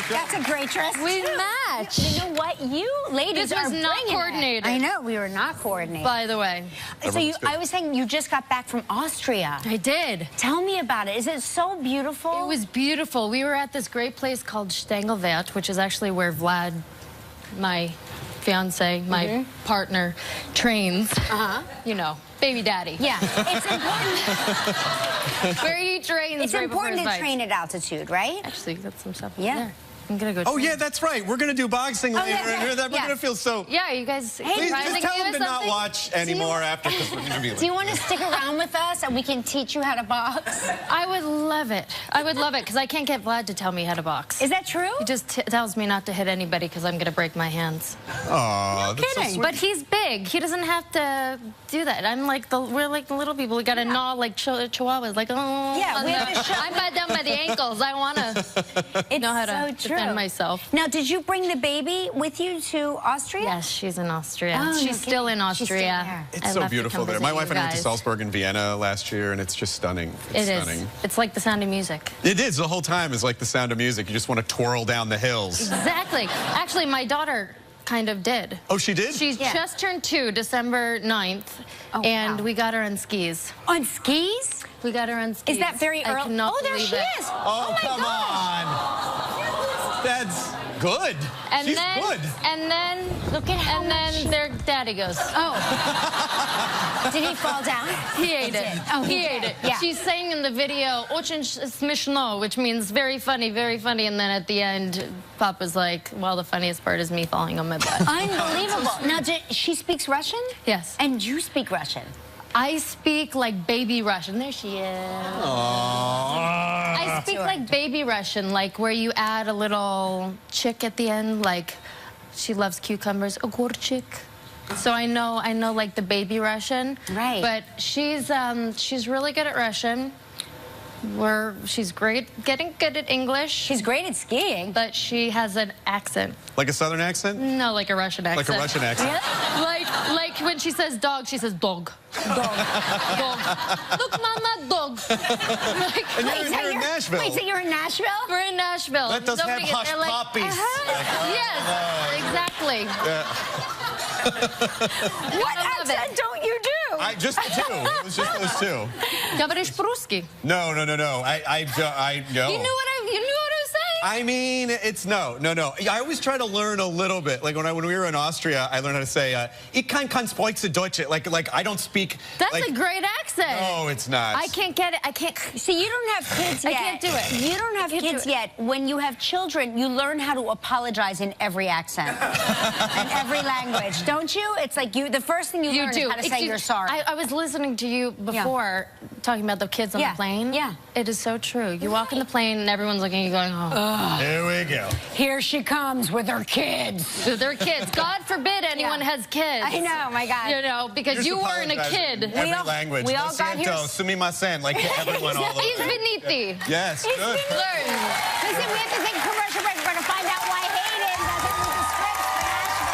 [SPEAKER 2] That's a great dress.
[SPEAKER 4] We
[SPEAKER 2] too.
[SPEAKER 4] match.
[SPEAKER 2] You know what? You ladies
[SPEAKER 4] This was
[SPEAKER 2] are
[SPEAKER 4] not
[SPEAKER 2] bringing
[SPEAKER 4] coordinated.
[SPEAKER 2] it. I know we were not coordinated.
[SPEAKER 4] By the way.
[SPEAKER 2] So I was saying you just got back from Austria.
[SPEAKER 4] I did.
[SPEAKER 2] Tell me about it. Is it so beautiful?
[SPEAKER 4] It was beautiful. We were at this great place called Stengelwert, which is actually where Vlad, my fiance, my partner, trains. You know, baby daddy.
[SPEAKER 2] Yeah, it's important.
[SPEAKER 4] Where he trains.
[SPEAKER 2] It's
[SPEAKER 4] right
[SPEAKER 2] important
[SPEAKER 4] before
[SPEAKER 2] to
[SPEAKER 4] his
[SPEAKER 2] train at altitude, right?
[SPEAKER 4] Actually, got some stuff
[SPEAKER 2] Yeah.
[SPEAKER 4] there. I'm gonna go.
[SPEAKER 1] Oh,
[SPEAKER 4] train.
[SPEAKER 1] yeah, that's right. We're going to do boxing later.
[SPEAKER 2] yeah.
[SPEAKER 1] We're
[SPEAKER 2] Yeah.
[SPEAKER 1] going to feel so...
[SPEAKER 4] Yeah, you guys.
[SPEAKER 1] Please just tell them to not
[SPEAKER 4] something?
[SPEAKER 1] watch anymore after this interview.
[SPEAKER 2] Do you want to stick around with us and we can teach you how to box?
[SPEAKER 4] I would love it. I would love it because I can't get Vlad to tell me how to box.
[SPEAKER 2] Is that true?
[SPEAKER 4] He just tells me not to hit anybody because I'm going to break my hands.
[SPEAKER 1] Aw, that's so
[SPEAKER 2] kidding.
[SPEAKER 1] sweet.
[SPEAKER 4] But he's big. He doesn't have to do that. We're like the little people. We got to gnaw like chihuahuas. Like, oh.
[SPEAKER 2] Yeah, we have to show.
[SPEAKER 4] I'm bad down by the ankles. I want to know how to defend myself.
[SPEAKER 2] Now, did you bring the baby with you to Austria?
[SPEAKER 4] Yes, she's in Austria.
[SPEAKER 2] Oh,
[SPEAKER 4] she's still in
[SPEAKER 2] She's still
[SPEAKER 4] Austria.
[SPEAKER 2] there.
[SPEAKER 1] It's
[SPEAKER 4] I
[SPEAKER 1] so
[SPEAKER 4] love to
[SPEAKER 1] beautiful
[SPEAKER 4] come
[SPEAKER 1] there.
[SPEAKER 4] visit
[SPEAKER 1] My
[SPEAKER 4] you
[SPEAKER 1] wife and I went to
[SPEAKER 4] guys.
[SPEAKER 1] Salzburg and Vienna last year, and it's just stunning. It's
[SPEAKER 4] It
[SPEAKER 1] stunning.
[SPEAKER 4] is. It's like the sound of music.
[SPEAKER 1] It is. The whole time is like the sound of music. You just want to twirl down the hills.
[SPEAKER 4] Exactly. Actually, my daughter kind of did.
[SPEAKER 1] Oh, she did?
[SPEAKER 4] She's just turned 2, December 9th, and we got her on skis.
[SPEAKER 2] On skis?
[SPEAKER 4] We got her on skis.
[SPEAKER 2] Is that very early?
[SPEAKER 4] I cannot
[SPEAKER 2] Oh, there
[SPEAKER 4] believe
[SPEAKER 2] she
[SPEAKER 4] it.
[SPEAKER 2] is.
[SPEAKER 1] Oh,
[SPEAKER 2] my
[SPEAKER 1] come
[SPEAKER 2] gosh.
[SPEAKER 1] on. That's good.
[SPEAKER 4] And
[SPEAKER 1] She's
[SPEAKER 4] then,
[SPEAKER 1] good.
[SPEAKER 4] And then,
[SPEAKER 2] Look at how
[SPEAKER 4] and then their daddy goes.
[SPEAKER 2] Oh. Did he fall down?
[SPEAKER 4] He ate it.
[SPEAKER 2] Oh,
[SPEAKER 4] he ate it.
[SPEAKER 2] Yeah.
[SPEAKER 4] She's saying in the video, "Очень смешно," which means very funny, very funny. And then at the end, Papa's like, well, the funniest part is me falling on my butt.
[SPEAKER 2] Unbelievable. Now, she speaks Russian?
[SPEAKER 4] Yes.
[SPEAKER 2] And you speak Russian?
[SPEAKER 4] I speak like baby Russian. There she is. I speak like baby Russian, like where you add a little chick at the end, like she loves cucumbers, ogorchik. So I know like the baby Russian.
[SPEAKER 2] Right.
[SPEAKER 4] But she's really good at Russian. She's great, getting good at English.
[SPEAKER 2] She's great at skiing.
[SPEAKER 4] But she has an accent.
[SPEAKER 1] Like a Southern accent?
[SPEAKER 4] No, like a Russian accent.
[SPEAKER 1] Like a Russian accent.
[SPEAKER 4] Like Like when she says dog, she says dog. Dog. Dog. Look, mama, dog. Like,
[SPEAKER 1] And you're in Nashville.
[SPEAKER 2] Wait, so you're in Nashville?
[SPEAKER 4] we're in Nashville.
[SPEAKER 1] That doesn't have hush
[SPEAKER 4] they're like,
[SPEAKER 1] puppies.
[SPEAKER 4] Yes, exactly.
[SPEAKER 2] What accent don't you do?
[SPEAKER 1] Just the two. It was just those two.
[SPEAKER 4] Говоришь по-русски?
[SPEAKER 1] No.
[SPEAKER 4] You
[SPEAKER 1] No.
[SPEAKER 4] knew what I was saying?
[SPEAKER 1] I mean, it's no. I always try to learn a little bit. Like when we were in Austria, I learned how to say, ich kann sprechen Deutsch. Like I don't speak.
[SPEAKER 4] That's
[SPEAKER 1] like,
[SPEAKER 4] a great accent.
[SPEAKER 1] No, it's not.
[SPEAKER 4] I can't get it. I can't.
[SPEAKER 2] See, you don't have kids yet.
[SPEAKER 4] I can't do it.
[SPEAKER 2] You don't have kids yet. When you have children, you learn how to apologize in every accent, in every language, don't you? It's like the first thing you learn is how to say you're sorry.
[SPEAKER 4] I was listening to you before talking about the kids on the plane.
[SPEAKER 2] Yeah.
[SPEAKER 4] It is so true. You walk in the plane and everyone's looking at you going, oh.
[SPEAKER 1] Here we go.
[SPEAKER 2] Here she comes with her kids.
[SPEAKER 4] With their kids. God forbid anyone has kids.
[SPEAKER 2] I know, my God.
[SPEAKER 4] You know, because you weren't a kid.
[SPEAKER 1] In every language.
[SPEAKER 2] We all got here.
[SPEAKER 1] Sumimasen, like everyone all over.
[SPEAKER 4] He's Beniti.
[SPEAKER 1] Yes, good.
[SPEAKER 4] Learn.
[SPEAKER 2] Listen, we have to take a commercial break. We're going to find out why Hayden doesn't need the script for Nashville.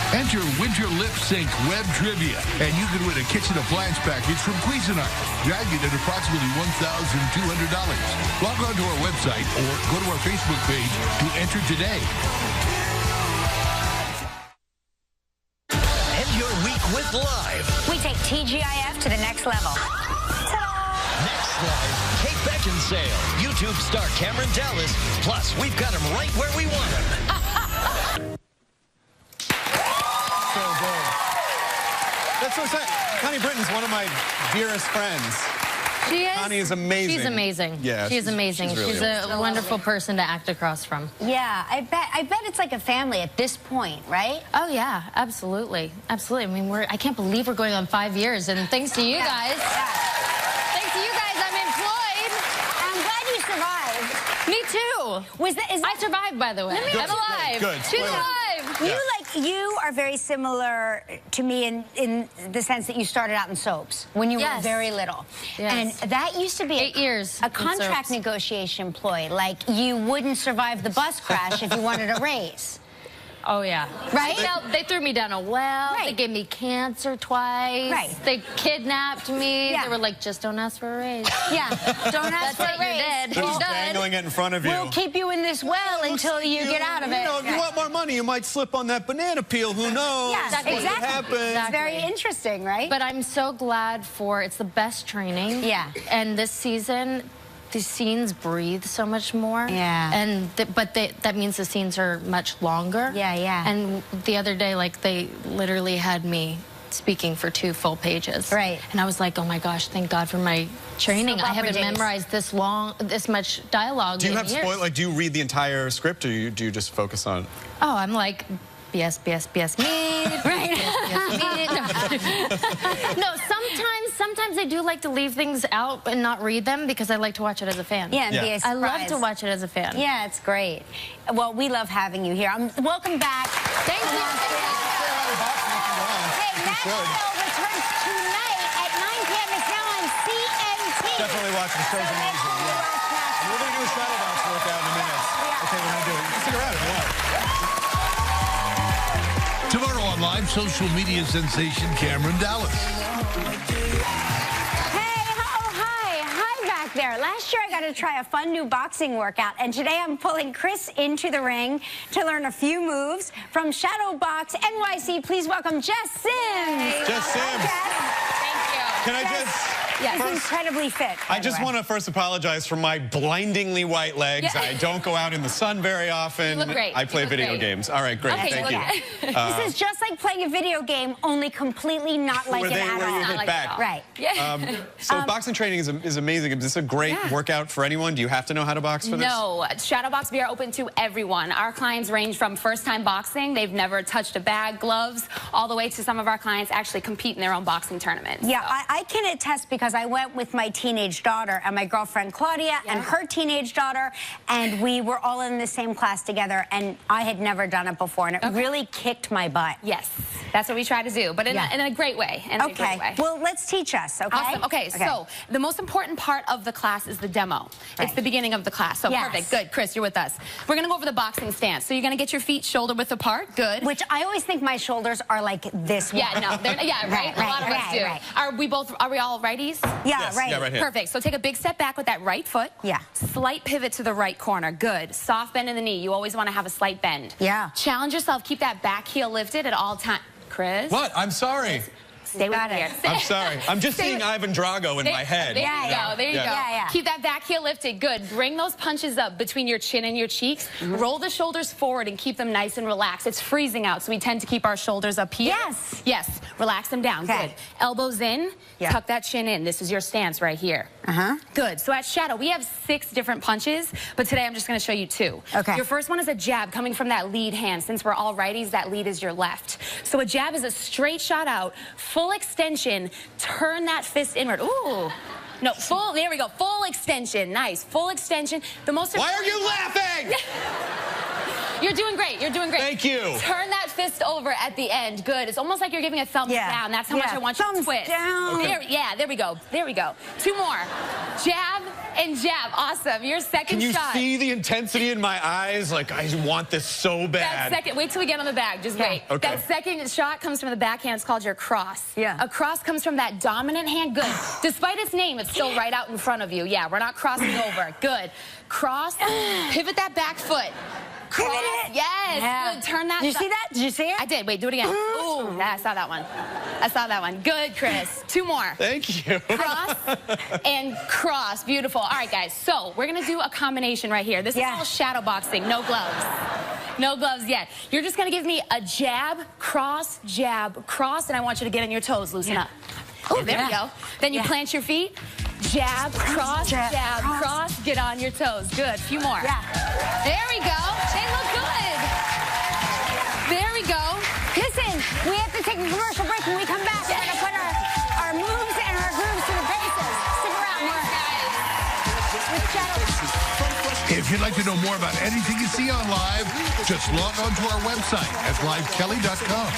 [SPEAKER 3] Enter Winter Lip Sync Web Trivia, and you can win a kitchen appliance package from Cuisinart, valued at approximately $1,200. Log on to our website or go to our Facebook page to enter today.
[SPEAKER 7] End your week with Live.
[SPEAKER 2] We take TGIF to the next level.
[SPEAKER 7] Next Live, Kate Beckinsale, YouTube star Cameron Dallas. Plus, we've got him right where we want him.
[SPEAKER 1] So good. That's so sad. Connie Britton's one of my dearest friends.
[SPEAKER 4] She is.
[SPEAKER 1] Connie is amazing.
[SPEAKER 4] She's amazing.
[SPEAKER 1] Yeah,
[SPEAKER 4] she's amazing.
[SPEAKER 1] She's, really
[SPEAKER 4] she's a wonderful person to act across from.
[SPEAKER 2] Yeah, I bet it's like a family at this point, right?
[SPEAKER 4] Oh yeah, absolutely, absolutely. I mean, I can't believe we're going on 5 years, and thanks to you guys.
[SPEAKER 2] Yeah.
[SPEAKER 4] Thanks to you guys, I'm employed.
[SPEAKER 2] I'm glad you survived.
[SPEAKER 4] Me too. I survived, by the way. I'm alive.
[SPEAKER 1] Good.
[SPEAKER 4] She's alive.
[SPEAKER 2] You are very similar to me in the sense that you started out in soaps when you were very little.
[SPEAKER 4] Yes.
[SPEAKER 2] And that used to be
[SPEAKER 4] 8 years
[SPEAKER 2] a contract negotiation ploy. Like you wouldn't survive the bus crash if you wanted a raise.
[SPEAKER 4] Oh, yeah.
[SPEAKER 2] Right?
[SPEAKER 4] They threw me down a well.
[SPEAKER 2] Right.
[SPEAKER 4] They gave me cancer twice.
[SPEAKER 2] Right.
[SPEAKER 4] They kidnapped me.
[SPEAKER 2] Yeah.
[SPEAKER 4] They were like, just don't ask for a raise.
[SPEAKER 2] Yeah. Don't ask for a raise.
[SPEAKER 4] You're dead.
[SPEAKER 1] They're
[SPEAKER 4] You're
[SPEAKER 1] just
[SPEAKER 4] done.
[SPEAKER 1] dangling it in front of you.
[SPEAKER 2] We'll keep you in this well until you get out of it.
[SPEAKER 1] You know, if you want more money, you might slip on that banana peel. Who knows?
[SPEAKER 2] Yeah,
[SPEAKER 4] Exactly.
[SPEAKER 1] What
[SPEAKER 2] exactly.
[SPEAKER 1] happens?
[SPEAKER 2] It's very interesting, right?
[SPEAKER 4] But I'm so glad it's the best training.
[SPEAKER 2] Yeah.
[SPEAKER 4] And this season, the scenes breathe so much more.
[SPEAKER 2] Yeah.
[SPEAKER 4] And that means the scenes are much longer.
[SPEAKER 2] Yeah, yeah.
[SPEAKER 4] And the other day, like, they literally had me speaking for 2 full pages.
[SPEAKER 2] Right.
[SPEAKER 4] And I was like, oh my gosh, thank God for my training.
[SPEAKER 2] Soap
[SPEAKER 4] I haven't
[SPEAKER 2] opera days.
[SPEAKER 4] memorized this much dialogue.
[SPEAKER 1] Do you
[SPEAKER 4] in
[SPEAKER 1] have
[SPEAKER 4] years.
[SPEAKER 1] do you read the entire script, or do you just focus on?
[SPEAKER 4] Oh, I'm like, BS, me.
[SPEAKER 2] Right.
[SPEAKER 4] No, sometimes I do like to leave things out and not read them because I like to watch it as a fan.
[SPEAKER 2] Yeah, and be a
[SPEAKER 4] I love
[SPEAKER 2] surprise.
[SPEAKER 4] to watch it as a fan.
[SPEAKER 2] Yeah, it's great. Well, we love having you here. Welcome back.
[SPEAKER 4] Thank you.
[SPEAKER 2] Hey, Nashville returns tonight at 9 p.m. It's now on CNT.
[SPEAKER 1] Definitely watch the show's amazing. Yeah. We're going to do a shadow box workout in a minute. Okay, we're going to do it. You can stick around if you want.
[SPEAKER 3] Tomorrow on Live, social media sensation Cameron Dallas.
[SPEAKER 2] Hi back there. Last year I got to try a fun new boxing workout, and today I'm pulling Chris into the ring to learn a few moves from Shadow Box NYC. Please welcome Jess Sims.
[SPEAKER 1] Jess Sims.
[SPEAKER 2] Thank you.
[SPEAKER 1] Can I just...
[SPEAKER 2] Yes, incredibly fit.
[SPEAKER 1] I just want to first apologize for my blindingly white legs.
[SPEAKER 2] Yeah.
[SPEAKER 1] I don't go out in the sun very often.
[SPEAKER 4] You look great.
[SPEAKER 1] I play video games. All right, great.
[SPEAKER 2] Okay,
[SPEAKER 1] Thank you.
[SPEAKER 2] This is just like playing a video game, only completely not like
[SPEAKER 1] Where
[SPEAKER 2] it at
[SPEAKER 1] you
[SPEAKER 2] all.
[SPEAKER 1] hit back.
[SPEAKER 2] Right.
[SPEAKER 1] So boxing training is amazing. Is this a great workout for anyone? Do you have to know how to box for this?
[SPEAKER 8] No. Shadowbox, we are open to everyone. Our clients range from first-time boxing, they've never touched a bag, gloves, all the way to some of our clients actually compete in their own boxing tournaments.
[SPEAKER 2] Yeah,
[SPEAKER 8] So.
[SPEAKER 2] I can attest because because I went with my teenage daughter and my girlfriend Claudia and her teenage daughter, and we were all in the same class together, and I had never done it before, and it really kicked my butt.
[SPEAKER 8] Yes, that's what we try to do, but in a great way.
[SPEAKER 2] Well, let's teach us, okay?
[SPEAKER 8] Awesome. Okay, so the most important part of the class is the demo. It's the beginning of the class, so perfect. Good, Chris, you're with us. We're going to go over the boxing stance. So you're going to get your feet shoulder width apart. Good.
[SPEAKER 2] Which I always think my shoulders are like this one.
[SPEAKER 8] Yeah, no, right? A lot of us do. Are we all righties?
[SPEAKER 2] Yeah, right.
[SPEAKER 1] Yeah, right here.
[SPEAKER 8] Perfect. So take a big step back with that right foot.
[SPEAKER 2] Yeah.
[SPEAKER 8] Slight pivot to the right corner. Good. Soft bend in the knee. You always want to have a slight bend.
[SPEAKER 2] Yeah.
[SPEAKER 8] Challenge yourself. Keep that back heel lifted at all times. Chris?
[SPEAKER 1] What? I'm sorry.
[SPEAKER 8] Stay with me here.
[SPEAKER 1] I'm sorry. I'm just seeing Ivan Drago in my head.
[SPEAKER 8] There you go. There you go.
[SPEAKER 2] Yeah.
[SPEAKER 8] Keep that back heel lifted. Good. Bring those punches up between your chin and your cheeks. Roll the shoulders forward and keep them nice and relaxed. It's freezing out, so we tend to keep our shoulders up here.
[SPEAKER 2] Yes.
[SPEAKER 8] Yes. Relax them down. Good. Elbows in. Tuck that chin in. This is your stance right here. Good. So at Shadow, we have 6 different punches, but today I'm just going to show you 2.
[SPEAKER 2] Okay.
[SPEAKER 8] Your first one is a jab coming from that lead hand. Since we're all righties, that lead is your left. So a jab is a straight shot out, full extension. Turn that fist inward. Ooh. No, full, there we go. Full extension. Nice. Full extension. The most
[SPEAKER 1] Why are you laughing?
[SPEAKER 8] You're doing great. You're doing great.
[SPEAKER 1] Thank you.
[SPEAKER 8] Turn that fist over at the end. Good. It's almost like you're giving a thumbs down. That's how much I want you to twist.
[SPEAKER 2] Down.
[SPEAKER 8] There we go. There we go. 2 more. Jab and jab. Awesome. Your second shot.
[SPEAKER 1] Can you see the intensity in my eyes? Like, I want this so bad.
[SPEAKER 8] Wait till we get on the bag. Just wait.
[SPEAKER 1] Okay.
[SPEAKER 8] That second shot comes from the backhand. It's called your cross. A cross comes from that dominant hand. Good. Despite its name, it's still right out in front of you. Yeah, we're not crossing over. Good. Cross. Pivot that back foot. Cross. Yes. Good. Turn that.
[SPEAKER 2] Did you see that? Did you see it?
[SPEAKER 8] I did. Wait, do it again. Ooh, I saw that one. I saw that one. Good, Chris. 2 more.
[SPEAKER 1] Thank you.
[SPEAKER 8] Cross and cross. Beautiful. All right, guys. So we're going to do a combination right here. This is all shadow boxing. No gloves. No gloves yet. You're just going to give me a jab, cross, and I want you to get on your toes. Loosen up. Oh, there we go. Then you plant your feet. Jab, cross, jab, cross. Get on your toes. Good. A few more. There we go. They look good. There we go.
[SPEAKER 2] Listen, we have to take a commercial break. When we come back, we're going to put our moves and our grooves to the paces. Stick around, more. With Shadow.
[SPEAKER 3] If you'd like to know more about anything you see on live, just log on to our website at livekelly.com.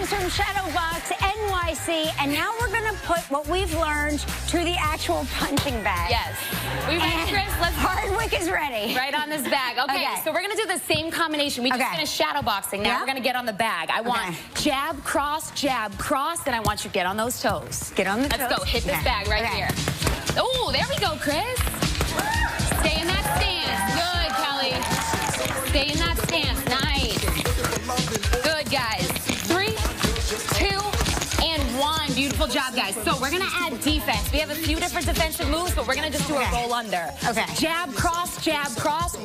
[SPEAKER 2] From Shadowbox NYC, and now we're going to put what we've learned to the actual punching bag.
[SPEAKER 8] Yes. We ready, Chris? Let's go.
[SPEAKER 2] Hardwick is ready.
[SPEAKER 8] Right on this bag. Okay, so we're going to do the same combination. We just finished shadow boxing. Now we're going to get on the bag. I want jab, cross, and I want you to get on those toes.
[SPEAKER 2] Get on the toes.
[SPEAKER 8] Let's go. Hit this bag right here. Oh, there we go, Chris. Stay in that stance. Good, Kelly. Stay in that stance. Nice. Good, guys. 3, 2, and 1. Beautiful job, guys. So we're going to add defense. We have a few different defensive moves, but we're going to just do a roll under. Jab, cross,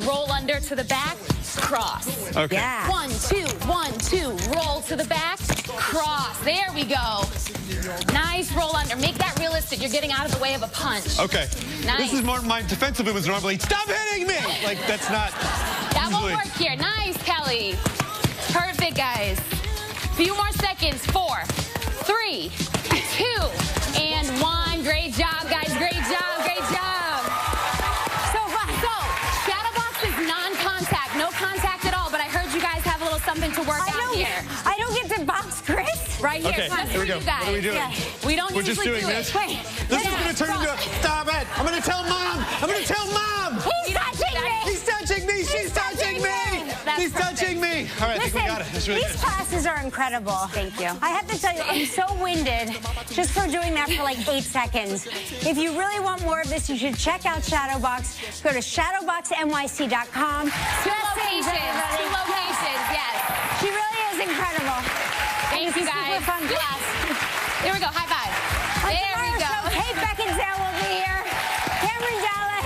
[SPEAKER 8] roll under to the back, cross. 1, 2, 1, 2, roll to the back, cross. There we go. Nice roll under. Make that realistic. You're getting out of the way of a punch.
[SPEAKER 1] Okay.
[SPEAKER 8] Nice.
[SPEAKER 1] This is more my defensive moves normally. Stop hitting me! Like, that's not
[SPEAKER 8] That won't work here. Nice, Kelly. Perfect, guys. Few more seconds. 4, 3, 2, and 1. Great job, guys. Great job. Great job. So, Shadowbox is non-contact. No contact at all, but I heard you guys have a little something to work out here.
[SPEAKER 2] I don't get to box, Chris.
[SPEAKER 8] Right here.
[SPEAKER 1] Okay, here we go.
[SPEAKER 8] Guys.
[SPEAKER 1] What are we doing?
[SPEAKER 8] We don't
[SPEAKER 1] We're
[SPEAKER 8] usually
[SPEAKER 1] just doing
[SPEAKER 8] do
[SPEAKER 1] this?
[SPEAKER 8] it. Wait.
[SPEAKER 1] This is going to turn into a... Stop it! I'm going to tell Mom! I'm going to tell Mom!
[SPEAKER 2] He's touching me!
[SPEAKER 1] He's touching me! She's touching me! He's touching me! All right, I think we got it. That's really
[SPEAKER 2] these classes are incredible.
[SPEAKER 8] Thank you.
[SPEAKER 2] I have to tell you, I'm so winded just for doing that for like 8 seconds. If you really want more of this, you should check out Shadowbox. Go to shadowboxnyc.com.
[SPEAKER 8] 2 locations. 2 locations, yes.
[SPEAKER 2] She really is incredible.
[SPEAKER 8] Thank you, guys.
[SPEAKER 2] Super fun class.
[SPEAKER 8] There we go. High five. There we go.
[SPEAKER 2] Kate Beckinsale will be here. Cameron Dallas.